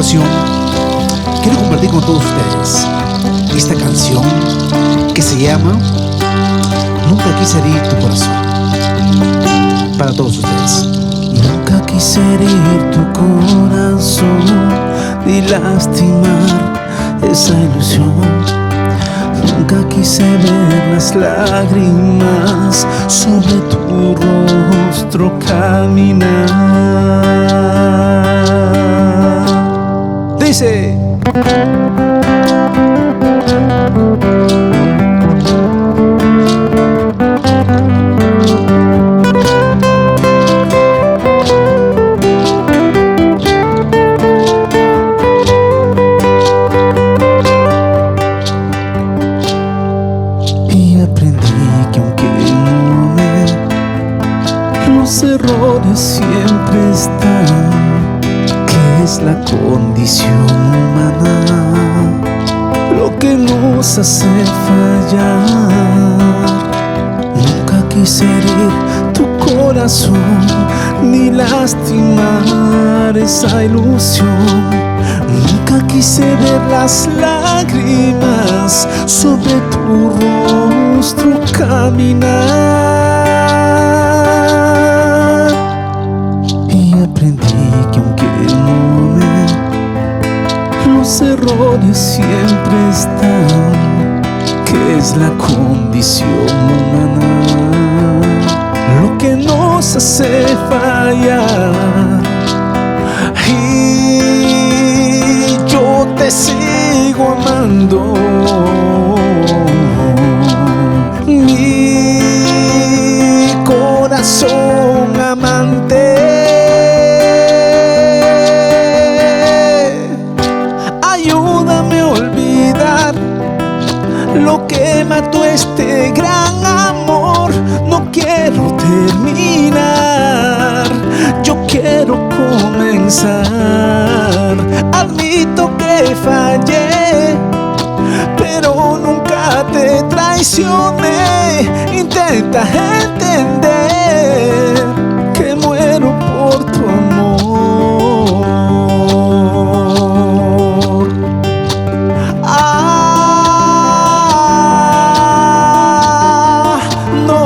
ocasión quiero compartir con todos ustedes esta canción que se llama Nunca quise herir tu corazón. Para todos ustedes. Nunca quise herir tu corazón ni lastimar esa ilusión. Nunca quise ver las lágrimas sobre tu rostro caminar. Dice: y aprendí que aunque no amé, los errores siempre están, que es la condición humana lo que nos hace fallar. Nunca quise herir tu corazón ni lastimar esa ilusión. Nunca quise ver las lágrimas sobre tu rostro caminar. Y aprendí que aunque no amé, los errores siempre están, que es la condición humana lo que nos hace fallar. Y yo te sigo amando, mi corazón amante. Ayúdame a olvidar lo que mató este gran amor. No quiero terminar, yo quiero comenzar. Admito que fallé, pero nunca te traicioné. Intenta entender que muero por tu amor. No.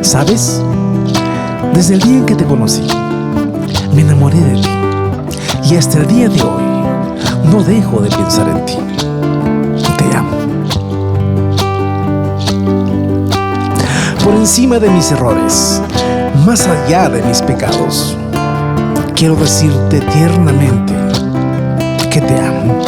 ¿Sabes? Desde el día en que te conocí, me enamoré de ti. Y hasta el día de hoy, no dejo de pensar en ti. Te amo. Por encima de mis errores, más allá de mis pecados, quiero decirte tiernamente que te amo.